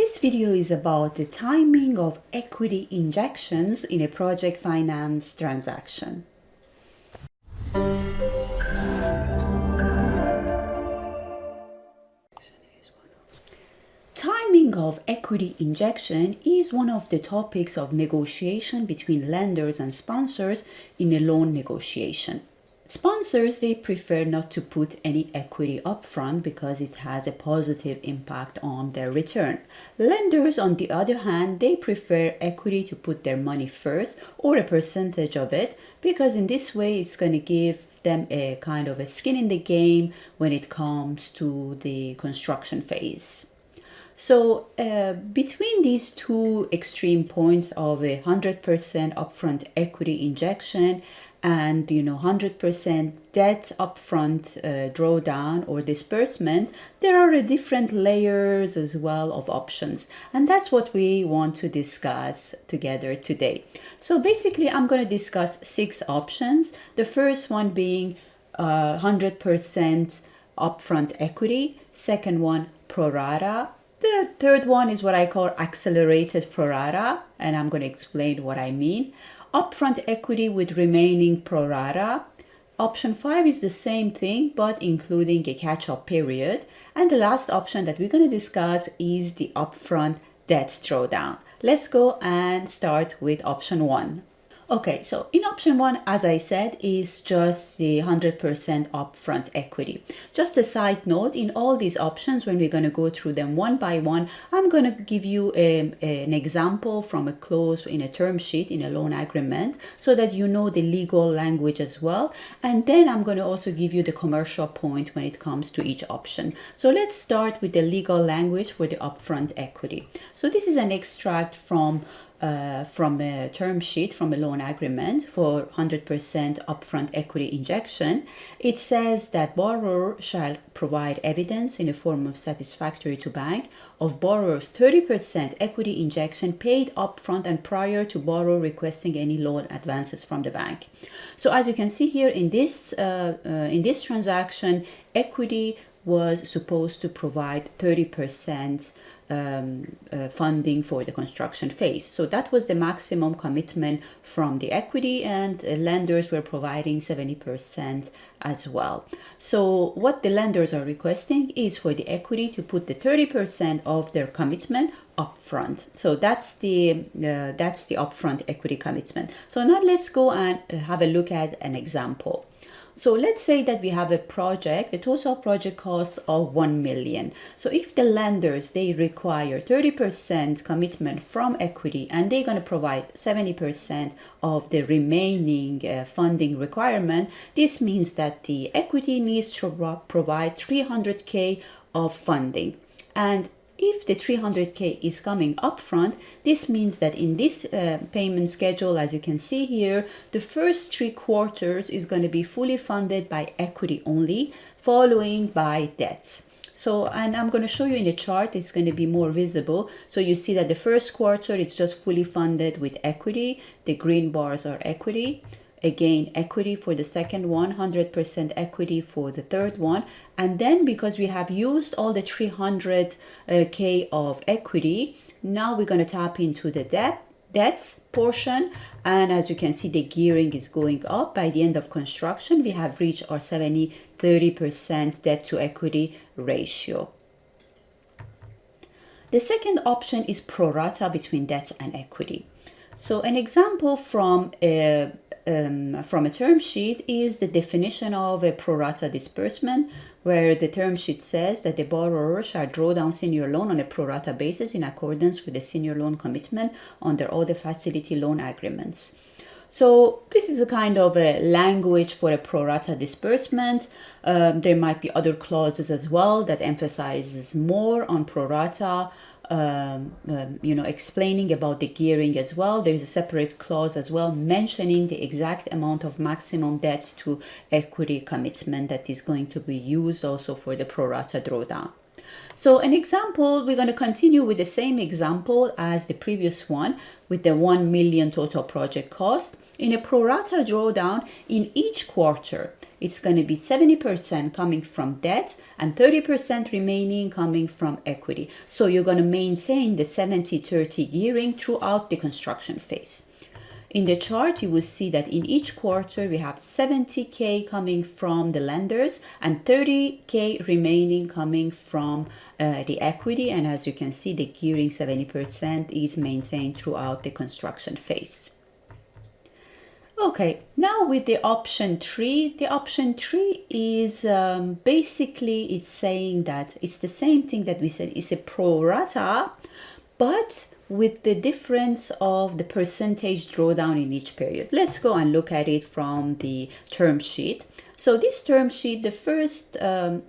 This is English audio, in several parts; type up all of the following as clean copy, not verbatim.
This video is about the timing of equity injections in a project finance transaction. Timing of equity injection is one of the topics of negotiation between lenders and sponsors in a loan negotiation. Sponsors, they prefer not to put any equity upfront because it has a positive impact on their return. Lenders, on the other hand, they prefer equity to put their money first or a percentage of it because in this way it's going to give them a kind of a skin in the game when it comes to the construction phase. So between these two extreme points of a 100% upfront equity injection and 100% debt upfront drawdown or disbursement, there are different layers as well of options, and that's what we want to discuss together today. So basically I'm going to discuss 6 options. The first one being 100% upfront equity, second one prorata. The third one is what I call accelerated prorata, and I'm going to explain what I mean. Upfront equity with remaining prorata. Option 5 is the same thing, but including a catch-up period. And the last option that we're going to discuss is the upfront debt drawdown. Let's go and start with option 1. Okay, so in option 1, as I said, is just the 100% upfront equity. Just a side note, in all these options, when we're going to go through them one by one, I'm going to give you an example from a clause in a term sheet in a loan agreement so that you know the legal language as well. And then I'm going to also give you the commercial point when it comes to each option. So let's start with the legal language for the upfront equity. So this is an extract from a term sheet from a loan agreement for 100% upfront equity injection. It says that borrower shall provide evidence in the form of satisfactory to bank of borrower's 30% equity injection paid upfront and prior to borrower requesting any loan advances from the bank. So as you can see here in this transaction, equity was supposed to provide 30% funding for the construction phase. So that was the maximum commitment from the equity, and lenders were providing 70% as well. So what the lenders are requesting is for the equity to put the 30% of their commitment upfront. So that's the upfront equity commitment. So now let's go and have a look at an example. So let's say that we have a project, the total project cost of 1 million. So if the lenders, they require 30% commitment from equity and they're going to provide 70% of the remaining funding requirement, this means that the equity needs to provide 300K of funding. And if the 300K is coming upfront, this means that in this payment schedule, as you can see here, the first 3 quarters is going to be fully funded by equity only, following by debt. So, and I'm going to show you in the chart, it's going to be more visible. So you see that the first quarter, it's just fully funded with equity. The green bars are equity. Again, equity for the second one, 100% equity for the third one. And then because we have used all the 300K of equity, now we're going to tap into the debts portion. And as you can see, the gearing is going up. By the end of construction, we have reached our 30% debt to equity ratio. The second option is prorata between debt and equity. So an example from a term sheet is the definition of a prorata disbursement, where the term sheet says that the borrower shall draw down senior loan on a prorata basis in accordance with the senior loan commitment under all the facility loan agreements. So this is a kind of a language for a prorata disbursement. There might be other clauses as well that emphasizes more on prorata, explaining about the gearing as well. There's a separate clause as well mentioning the exact amount of maximum debt to equity commitment that is going to be used also for the prorata drawdown. So an example, we're going to continue with the same example as the previous one with the 1 million total project cost. In a pro-rata drawdown, in each quarter, it's going to be 70% coming from debt and 30% remaining coming from equity. So you're going to maintain the 70-30 gearing throughout the construction phase. In the chart, you will see that in each quarter, we have 70K coming from the lenders and 30K remaining coming from the equity. And as you can see, the gearing 70% is maintained throughout the construction phase. Okay, now with the option 3, the option 3 is basically it's saying that it's the same thing that we said, it's a pro rata, but with the difference of the percentage drawdown in each period. Let's go and look at it from the term sheet. So this term sheet, the first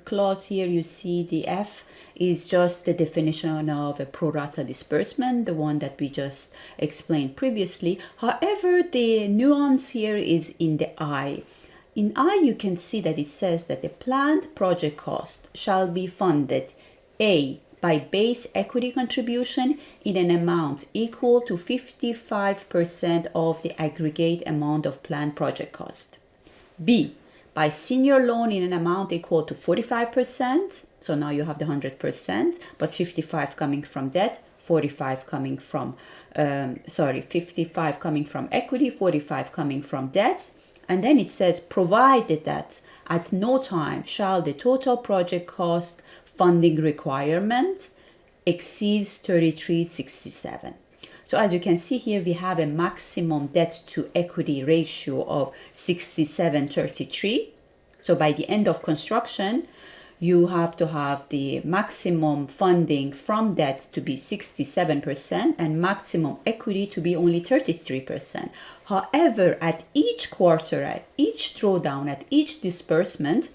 clause here, you see the F is just the definition of a pro-rata disbursement, the one that we just explained previously. However, the nuance here is in the I. In I, you can see that it says that the planned project cost shall be funded A, by base equity contribution in an amount equal to 55% of the aggregate amount of planned project cost. B, by senior loan in an amount equal to 45%. So now you have the 100%, but 55 coming from debt, 45 coming from, 55 coming from equity, 45 coming from debt. And then it says, provided that at no time shall the total project cost funding requirement exceeds 3367. So as you can see here, we have a maximum debt to equity ratio of 67:33. So by the end of construction, you have to have the maximum funding from debt to be 67% and maximum equity to be only 33%. However, at each quarter, at each drawdown, at each disbursement,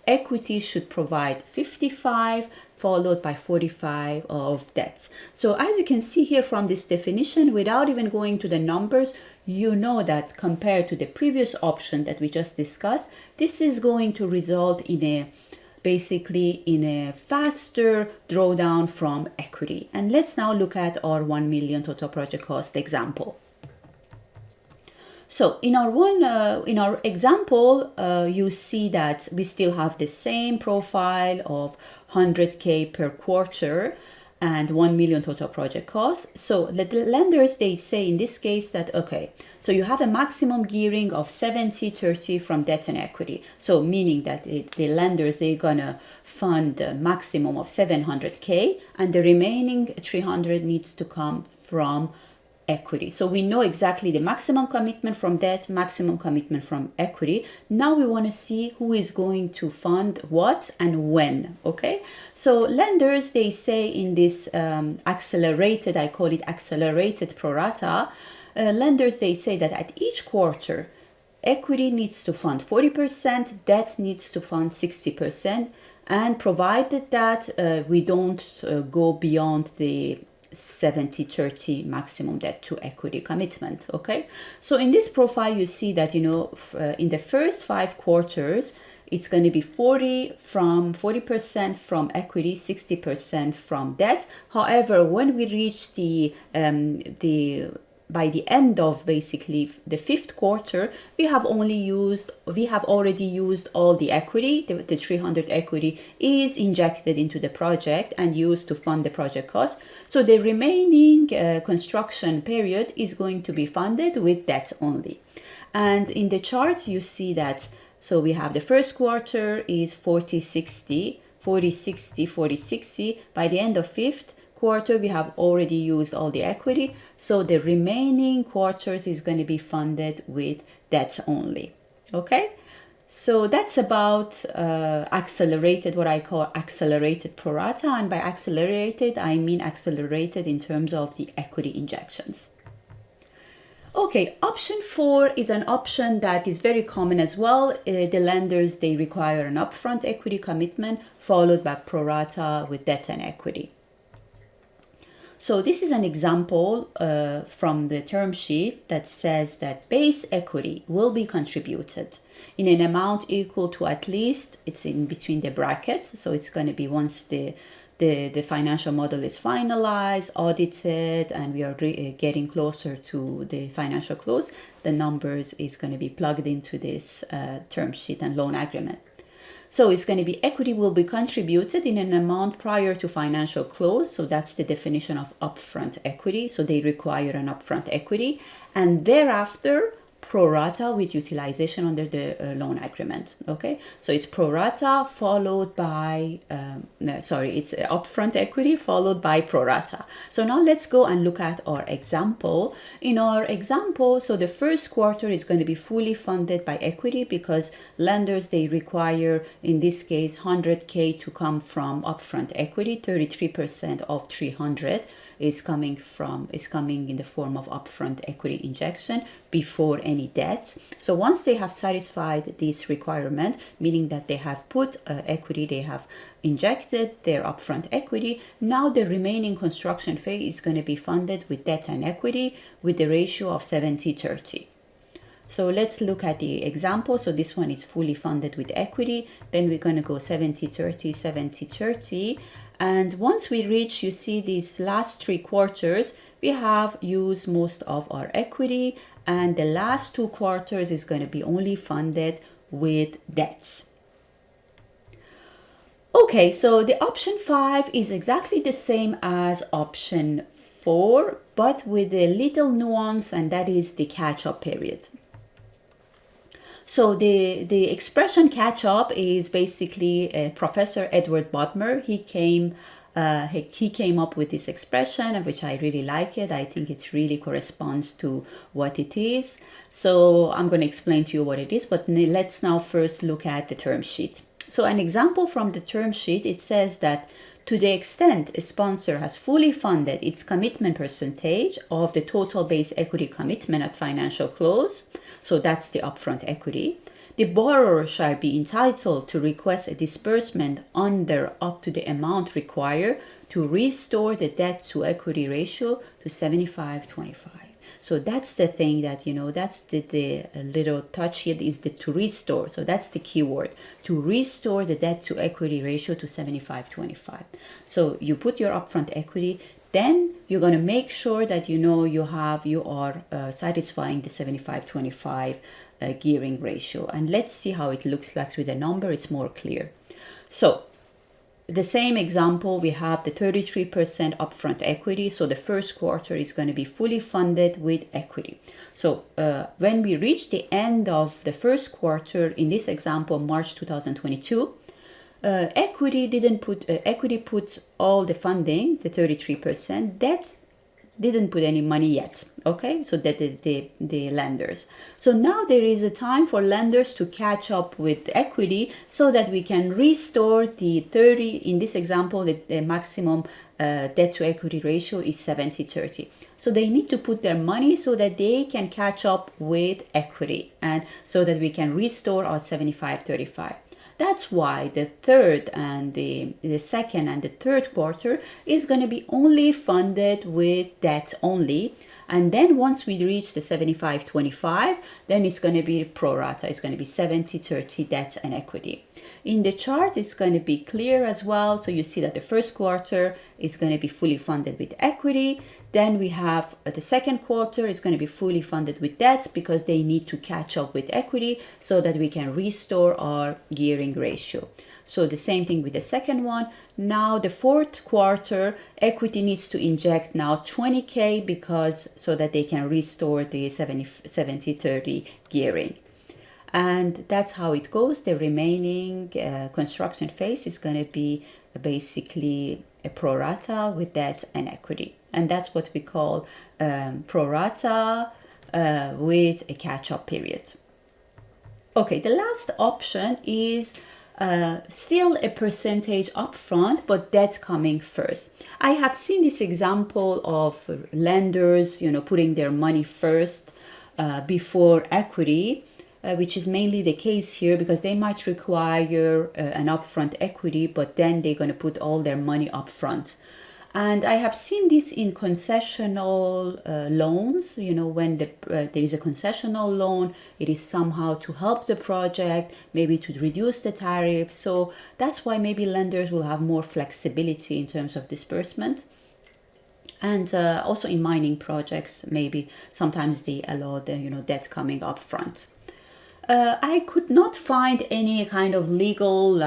equity should provide 55 followed by 45 of debts. So as you can see here from this definition, without even going to the numbers, you know that compared to the previous option that we just discussed, this is going to result in a faster drawdown from equity. And let's now look at our 1 million total project cost example. So in our example, you see that we still have the same profile of 100K per quarter and 1 million total project cost. So the lenders, they say in this case that, okay, so you have a maximum gearing of 70-30 from debt and equity. So meaning that the lenders, they're gonna fund a maximum of 700K and the remaining 300 needs to come from equity. So we know exactly the maximum commitment from debt, maximum commitment from equity. Now we want to see who is going to fund what and when. Okay, so lenders, they say in this accelerated, I call it accelerated prorata, lenders, they say that at each quarter equity needs to fund 40%, debt needs to fund 60%, and provided that we don't go beyond the 70-30 maximum debt to equity commitment. Okay, so in this profile you see that, you know, in the first 5 quarters it's going to be 40% from equity, 60% from debt. However, when we reach by the end of basically the 5th quarter, we have already used all the equity. The 300 equity is injected into the project and used to fund the project cost. So the remaining construction period is going to be funded with debt only. And in the chart, you see that, so we have the first quarter is 40-60, 40-60, 40-60. By the end of 5th quarter, we have already used all the equity, so the remaining quarters is going to be funded with debt only. Okay, so that's about accelerated, what I call accelerated prorata, and by accelerated I mean accelerated in terms of the equity injections. Okay, option 4 is an option that is very common as well. The lenders, they require an upfront equity commitment followed by prorata with debt and equity. So this is an example from the term sheet that says that base equity will be contributed in an amount equal to at least, it's in between the brackets, so it's going to be once the the financial model is finalized, audited, and we are getting closer to the financial close, the numbers is going to be plugged into this term sheet and loan agreement. So it's going to be equity will be contributed in an amount prior to financial close. So that's the definition of upfront equity. So they require an upfront equity, and thereafter pro rata with utilization under the loan agreement. Okay, so it's pro rata followed by it's upfront equity followed by pro rata. So now let's go and look at our example. In our example, so the first quarter is going to be fully funded by equity because lenders, they require in this case 100K to come from upfront equity. 33% of 300 is coming in the form of upfront equity injection before any debt. So once they have satisfied this requirement, meaning that they have put equity, they have injected their upfront equity, now the remaining construction phase is going to be funded with debt and equity with the ratio of 70-30. So let's look at the example. So this one is fully funded with equity. Then we're going to go 70-30, 70-30. And once we reach, you see these last 3 quarters, we have used most of our equity, and the last 2 quarters is going to be only funded with debts. Okay, so the option 5 is exactly the same as option 4, but with a little nuance, and that is the catch-up period. So the expression catch-up is basically Professor Edward Bodmer. He came up with this expression, which I really like it. I think it really corresponds to what it is. So I'm going to explain to you what it is, but let's now first look at the term sheet. So an example from the term sheet, it says that to the extent a sponsor has fully funded its commitment percentage of the total base equity commitment at financial close, so that's the upfront equity, the borrower shall be entitled to request a disbursement under up to the amount required to restore the debt to equity ratio to 75-25. So that's the thing that, that's the little touch here is the to restore. So that's the key word, to restore the debt to equity ratio to 75-25. So you put your upfront equity, then you're going to make sure that you are satisfying the 75-25 gearing ratio. And let's see how it looks like with a number. It's more clear. So the same example, we have the 33% upfront equity. So the first quarter is going to be fully funded with equity. So when we reach the end of the first quarter, in this example, March 2022, equity put all the funding, the 33%, debt didn't put any money yet. Okay, so that the lenders. So now there is a time for lenders to catch up with equity so that we can restore the 30. In this example, the maximum debt to equity ratio is 70-30. So they need to put their money so that they can catch up with equity, and so that we can restore our 75-35. That's why the third and the second and the third quarter is going to be only funded with debt only. And then once we reach the 75-25, then it's going to be pro rata. It's going to be 70-30 debt and equity. In the chart, it's going to be clear as well. So you see that the first quarter is going to be fully funded with equity. Then we have the second quarter is going to be fully funded with debt because they need to catch up with equity so that we can restore our gearing ratio. So the same thing with the second one. Now the fourth quarter, equity needs to inject now 20K because so that they can restore the 70-30 gearing. And that's how it goes. The remaining construction phase is going to be basically a pro rata with debt and equity. And that's what we call pro rata with a catch-up period. Okay, the last option is still a percentage upfront, but debt coming first. I have seen this example of lenders, putting their money first before equity, which is mainly the case here because they might require an upfront equity, but then they're going to put all their money upfront. And I have seen this in concessional loans. You know, when there is a concessional loan, it is somehow to help the project, maybe to reduce the tariff. So that's why maybe lenders will have more flexibility in terms of disbursement. And also in mining projects, maybe sometimes they allow the debt coming up front. I could not find any kind of legal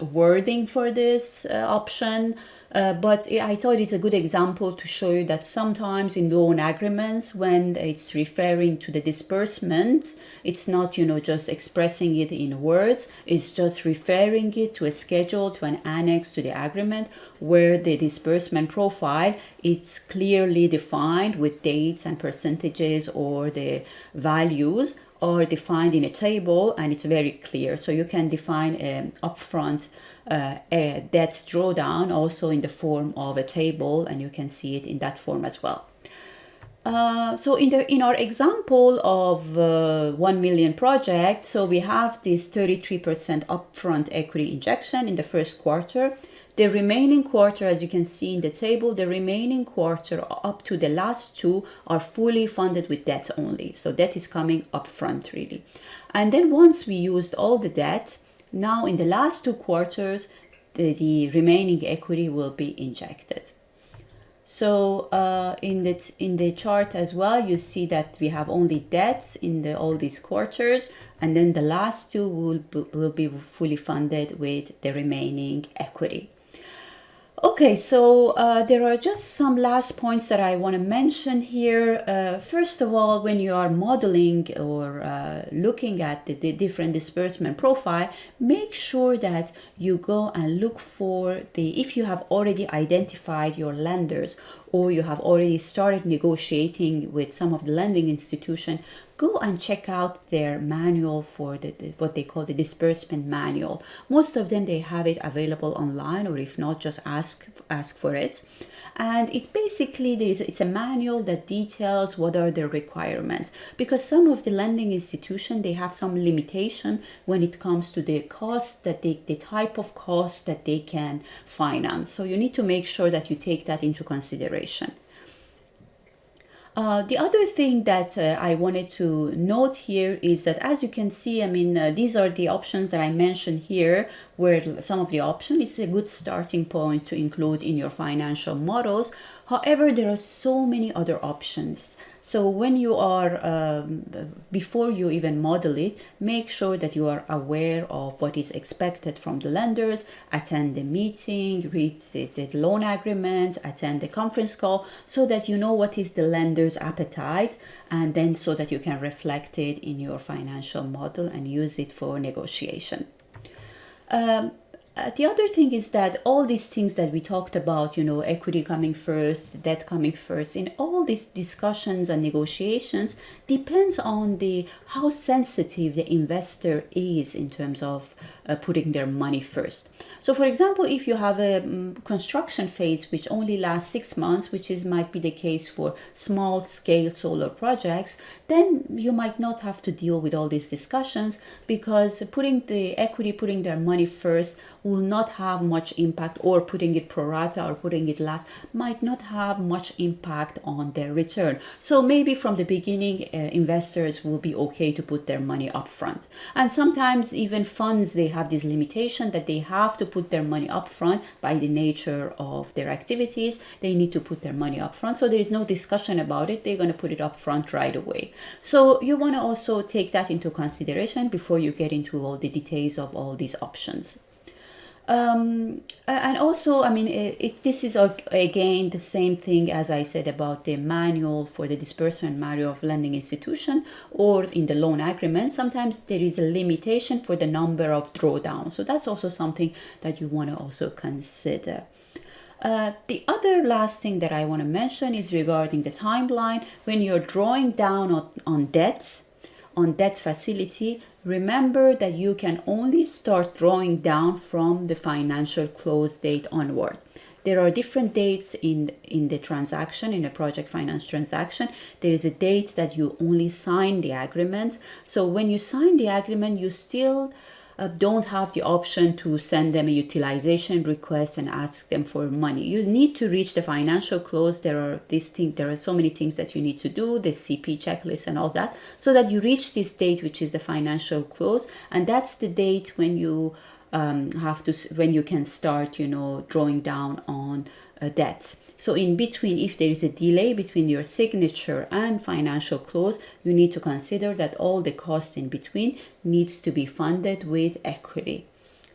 wording for this option, but I thought it's a good example to show you that sometimes in loan agreements, when it's referring to the disbursement, it's not just expressing it in words, it's just referring it to a schedule, to an annex to the agreement, where the disbursement profile it's clearly defined with dates and percentages, or the values are defined in a table, and it's very clear. So you can define an upfront a debt drawdown also in the form of a table, and you can see it in that form as well. So in our example of 1 million project, so we have this 33% upfront equity injection in the first quarter. The remaining quarter, as you can see in the table, the remaining quarter up to the last two are fully funded with debt only. So debt is coming up front really. And then once we used all the debt, now in the last 2 quarters, the remaining equity will be injected. So in the chart as well, you see that we have only debts in all these quarters, and then the last 2 will be fully funded with the remaining equity. Okay, so there are just some last points that I want to mention here. First of all, when you are modeling or looking at the different disbursement profile, make sure that you go and look for if you have already identified your lenders, or you have already started negotiating with some of the lending institution, go and check out their manual for what they call the disbursement manual. Most of them, they have it available online, or if not, just ask for it. And it's basically, it's a manual that details what are the requirements, because some of the lending institution, they have some limitation when it comes to the cost that the type of cost that they can finance. So you need to make sure that you take that into consideration. The other thing that I wanted to note here is that, as you can see, these are the options that I mentioned here, where some of the options is a good starting point to include in your financial models. However, there are so many other options. So when you are, before you even model it, make sure that you are aware of what is expected from the lenders, attend the meeting, read the loan agreement, attend the conference call, so that you know what is the lender's appetite, and then so that you can reflect it in your financial model and use it for negotiation. The other thing is that all these things that we talked about, equity coming first, debt coming first, in all these discussions and negotiations depends on how sensitive the investor is in terms of putting their money first. So for example, if you have a construction phase which only lasts 6 months, which might be the case for small scale solar projects, then you might not have to deal with all these discussions, because putting their money first will not have much impact, or putting it pro rata or putting it last might not have much impact on their return. So maybe from the beginning, investors will be okay to put their money up front. And sometimes even funds, they have this limitation that they have to put their money up front by the nature of their activities. They need to put their money up front. So there is no discussion about it. They're going to put it up front right away. So you want to also take that into consideration before you get into all the details of all these options. And also, this is again the same thing as I said about the manual for the disbursement manual of lending institution, or in the loan agreement. Sometimes there is a limitation for the number of drawdowns. So that's also something that you want to also consider. The other last thing that I want to mention is regarding the timeline. When you're drawing down on debt facility, remember that you can only start drawing down from the financial close date onward. There are different dates in the transaction, in a project finance transaction. There is a date that you only sign the agreement. So when you sign the agreement, you still don't have the option to send them a utilization request and ask them for money. You need to reach the financial close. There are so many things that you need to do, the CP checklist and all that, so that you reach this date, which is the financial close, and that's the date when you when you can start, drawing down on debts. So in between, if there is a delay between your signature and financial close, you need to consider that all the costs in between needs to be funded with equity.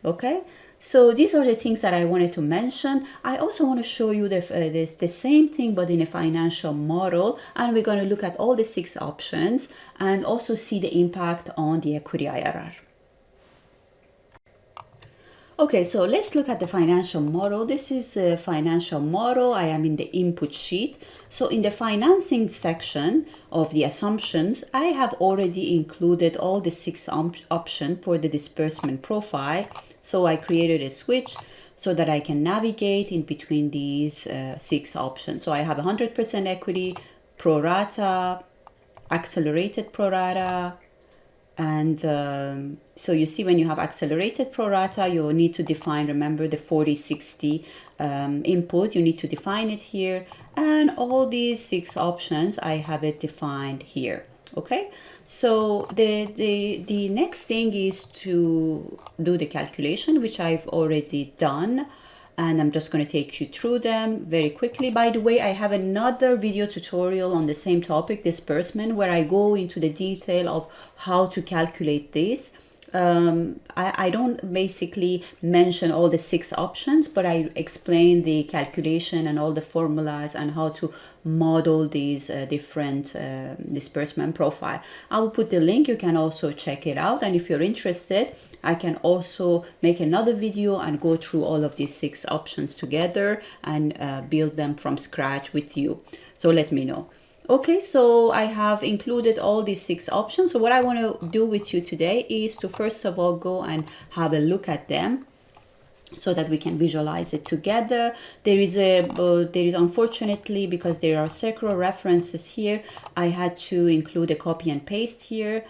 Okay, so these are the things that I wanted to mention. I also want to show you the same thing but in a financial model, and we're going to look at all the 6 options and also see the impact on the equity IRR. Okay, so let's look at the financial model. This is a financial model. I am in the input sheet. So in the financing section of the assumptions, I have already included all the 6 options for the disbursement profile. So I created a switch so that I can navigate in between these 6 options. So I have 100% equity, pro-rata, accelerated pro-rata, and so you see when you have accelerated pro-rata, you need to define, remember the 40-60 input, you need to define it here, and all these 6 options, I have it defined here. Okay, so the next thing is to do the calculation, which I've already done, and I'm just going to take you through them very quickly. By the way, I have another video tutorial on the same topic, disbursement, where I go into the detail of how to calculate this. I don't basically mention all the 6 options, but I explain the calculation and all the formulas and how to model these different disbursement profile. I will put the link. You can also check it out. And if you're interested, I can also make another video and go through all of these 6 options together and build them from scratch with you. So let me know. Okay, so I have included all these 6 options. So what I want to do with you today is to first of all go and have a look at them so that we can visualize it together. There is unfortunately, because there are several references here, I had to include a copy and paste here.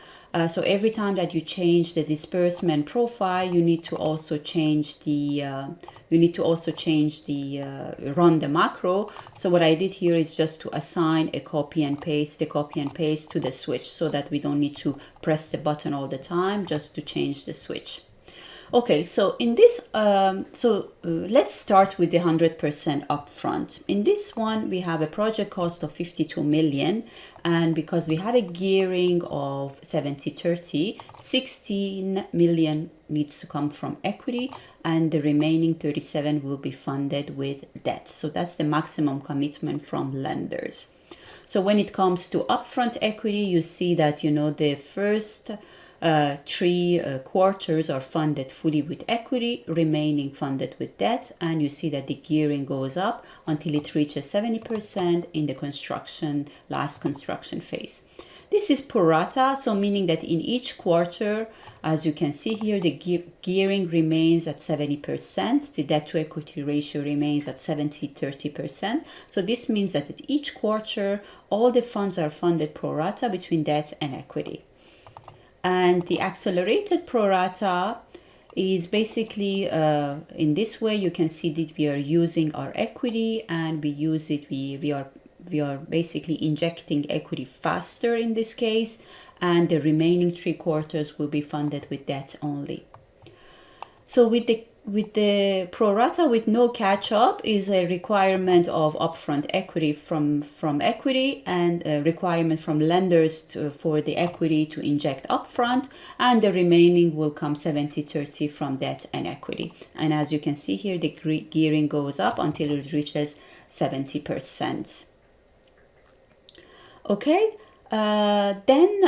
So every time that you change the disbursement profile, you need to also change the run the macro. So what I did here is just to assign a copy and paste to the switch, so that we don't need to press the button all the time just to change the switch. Okay, so in this, let's start with the 100% upfront. In this one, we have a project cost of 52 million, and because we have a gearing of 70-30, 16 million needs to come from equity, and the remaining 37 will be funded with debt. So that's the maximum commitment from lenders. So when it comes to upfront equity, you see that, the first 3 quarters are funded fully with equity, remaining funded with debt, and you see that the gearing goes up until it reaches 70% in the last construction phase. This is pro-rata, so meaning that in each quarter, as you can see here, the gearing remains at 70%, the debt to equity ratio remains at 70-30%. So this means that at each quarter, all the funds are funded pro-rata between debt and equity. And the accelerated pro-rata is basically in this way. You can see that we are using our equity, and we are basically injecting equity faster in this case, and the remaining 3 quarters will be funded with debt only. So with the pro-rata with no catch-up is a requirement of upfront equity from equity, and a requirement from lenders for the equity to inject upfront, and the remaining will come 70-30 from debt and equity. And as you can see here, the gearing goes up until it reaches 70%. Okay. Then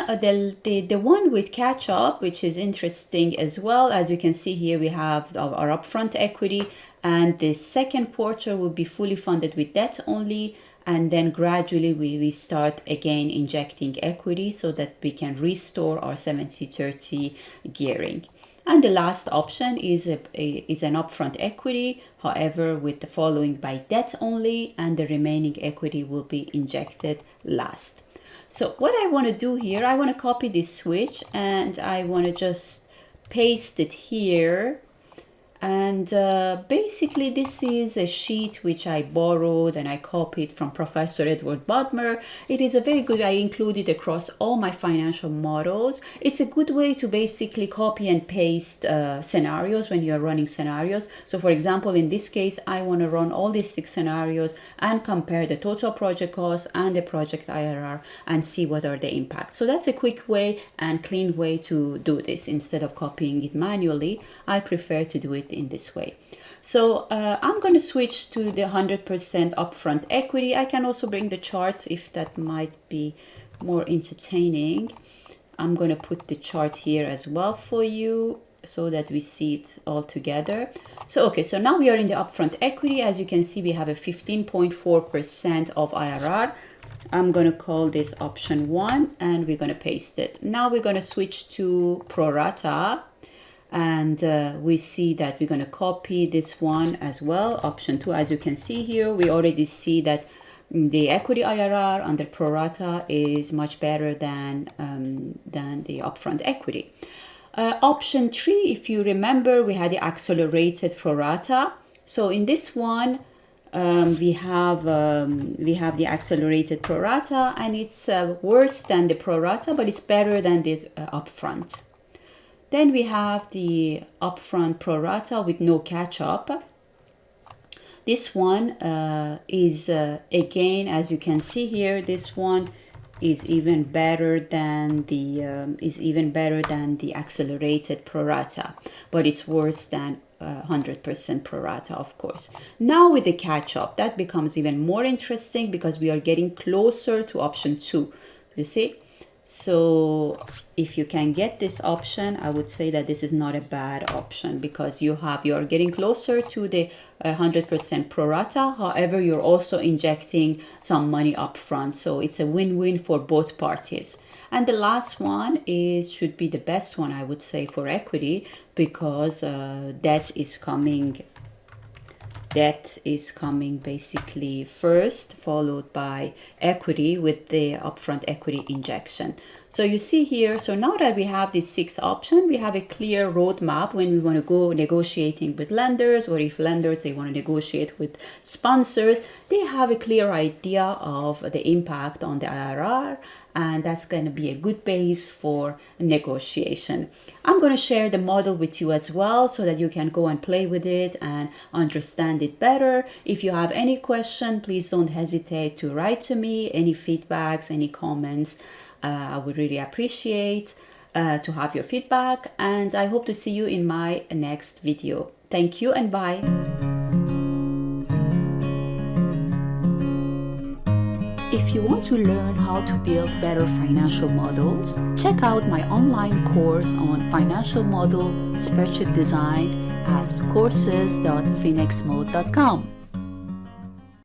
the one with catch-up, which is interesting as well. As you can see here, we have our upfront equity, and the second quarter will be fully funded with debt only, and then gradually we start again injecting equity so that we can restore our 70-30 gearing. And the last option is an upfront equity, however, with the following by debt only, and the remaining equity will be injected last. So what I want to do here, I want to copy this switch, and I want to just paste it here. And basically this is a sheet which I borrowed and I copied from Professor Edward Bodmer. It is a very good, I include it across all my financial models. It's a good way to basically copy and paste scenarios when you're running scenarios. So for example, in this case, I want to run all these 6 scenarios and compare the total project cost and the project IRR and see what are the impacts. So that's a quick way and clean way to do this. Instead of copying it manually, I prefer to do it in this way. So I'm going to switch to the 100% upfront equity. I can also bring the chart if that might be more entertaining. I'm going to put the chart here as well for you so that we see it all together. So okay, so now we are in the upfront equity. As you can see, we have a 15.4% of IRR. I'm going to call this option 1 and we're going to paste it. Now we're going to switch to Prorata. And we see that we're going to copy this one as well, option 2. As you can see here, we already see that the equity IRR under Prorata is much better than the upfront equity. Option 3, if you remember, we had the accelerated Prorata. So in this one, we have the accelerated Prorata, and it's worse than the Prorata, but it's better than the upfront. Then we have the upfront Prorata with no catch-up. This one is again, as you can see here, this one is even better than the accelerated Prorata, but it's worse than 100% Prorata, of course. Now with the catch-up, that becomes even more interesting because we are getting closer to option 2. You see? So if you can get this option, I would say that this is not a bad option because you are getting closer to the 100% Prorata. However, you're also injecting some money up front. So it's a win-win for both parties. And the last one should be the best one, I would say, for equity because debt is coming basically first, followed by equity with the upfront equity injection. So you see here, so now that we have these 6 options, we have a clear roadmap when we want to go negotiating with lenders, or if lenders, they want to negotiate with sponsors, they have a clear idea of the impact on the IRR, and that's going to be a good base for negotiation. I'm going to share the model with you as well so that you can go and play with it and understand it better. If you have any question, please don't hesitate to write to me. Any feedbacks, any comments, I would really appreciate to have your feedback, and I hope to see you in my next video. Thank you and bye. If you want to learn how to build better financial models, check out my online course on financial model spreadsheet design at courses.phoenixmode.com.